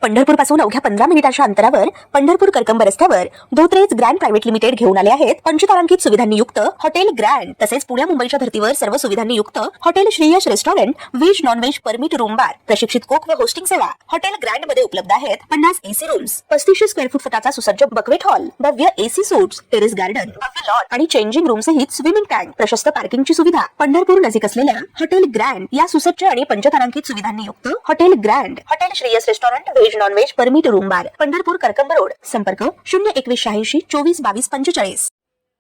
पंढरपूर पासून अवघ्या 15 मिनिटांच्या अंतरावर पंढरपूर करकंब रस्त्यावर धोत्रेज ग्रँड प्रायव्हेट लिमिटेड घेऊन आले आहेत पंचतारांकित सुविधांनी युक्त हॉटेल ग्रँड। तसेच पुण्या मुंबईच्या धर्तीवर सर्व सुविधांनी युक्त hotel Shreyas restaurant, veg non veg permit room बार, प्रशिक्षित कोक व होस्टिंग सेवा हॉटेल ग्रँड मध्ये उपलब्ध आहेत। 50 एसी रूम्स, 3500 स्क्वेअर फूट फुटाचा सुसज्ज बकवेट हॉल, भव्य एसी सूट्स, टेरेस गार्डन, भव्य लॉन आणि चेंजिंग रूम सहित स्विमिंग टँक, प्रशस्त पार्किंगची सुविधा। पंढरपूर नजीक असलेल्या हॉटेल ग्रँड या सुसज्ज आणि पंचतारांकित सुविधांनी युक्त hotel grand, hotel Shreyas restaurant, veg non veg permit room बार, पंढरपूर करकंब रोड। संपर्क 02186 24 22 45।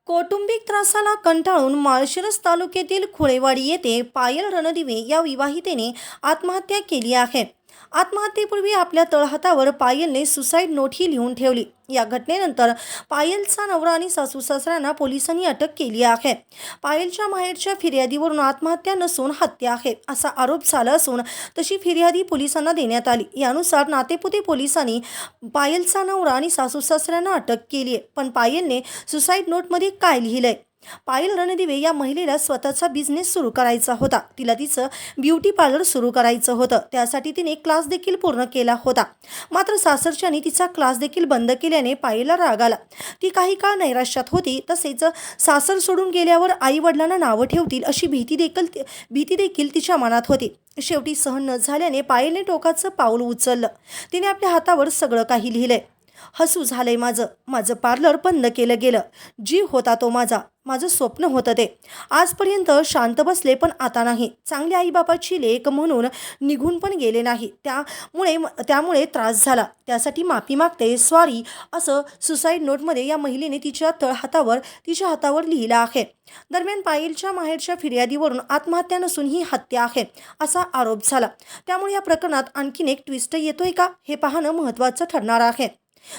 कौटुंबिक त्रासाला कंटाळून माळशिरस तालुक्यातील खुळेवाडी येथे पायल रणदिवे या विवाहितेने आत्महत्या केली आहे। आत्महत्येपूर्वी आपल्या तळहातावर पायलने सुसाईड नोटही लिहून ठेवली। या घटनेनंतर पायलचा नवरा आणि सासू सासऱ्यांना पोलिसांनी अटक केली आहे। पायलच्या माहेरच्या फिर्यादीवरून आत्महत्या नसून हत्या आहे असा आरोप झाला असून तशी फिर्यादी पोलिसांना देण्यात आली। यानुसार नातेपुते पोलिसांनी पायलचा नवरा आणि सासू सासऱ्यांना अटक केली आहे। पण पायलने सुसाईड नोटमध्ये काय लिहिलंय? पायल रणदिवे या महिलेला स्वतःचा बिझनेस सुरू करायचा होता। तिला तिचं ब्युटी पार्लर सुरू करायचं होतं। त्यासाठी तिने क्लास देखील पूर्ण केला होता। मात्र सासरच्यांनी तिचा क्लास देखील बंद केल्याने पायलला राग आला। ती काही काळ नैराश्यात होती। तसेच सासर सोडून गेल्यावर आई वडिलांना नावं ठेवतील अशी भीती देखील तिच्या मनात होती। शेवटी सहन न झाल्याने पायलने टोकाचं पाऊल उचललं। तिने आपल्या हातावर सगळं काही लिहिलंय। हसू झालंय माझं पार्लर बंद केलं गेलं। जीव होता तो माझं स्वप्न होतं ते। आजपर्यंत शांत बसले पण आता नाही। चांगली आईबापाची लेक म्हणून निघून पण गेले नाही। त्यामुळे त्रास झाला। त्यासाठी माफी मागते, सॉरी असं सुसाईड नोटमध्ये या महिलेने तिच्या हातावर लिहिलं आहे। दरम्यान पायलच्या माहेरच्या फिर्यादीवरून आत्महत्या नसून ही हत्या आहे असा आरोप झाला। त्यामुळे या प्रकरणात आणखीन एक ट्विस्ट येतोय का हे पाहणं महत्त्वाचं ठरणार आहे।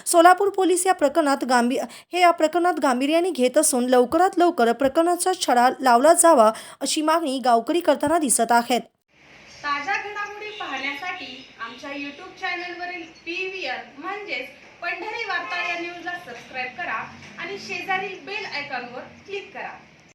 सोलापूर पोलीस या प्रकरणात गांभीर्याने घेत असून लवकरात लवकर प्रकरणाचा छडा लावला जावा अशी मागणी गावकरी करताना दिसत आहेत। ताज्या घडामोडी पाहण्यासाठी आमच्या YouTube चॅनलवरील PVR म्हणजेच पंढरी वार्ता या न्यूजला सबस्क्राईब करा आणि शेजारील बेल आयकॉनवर क्लिक करा।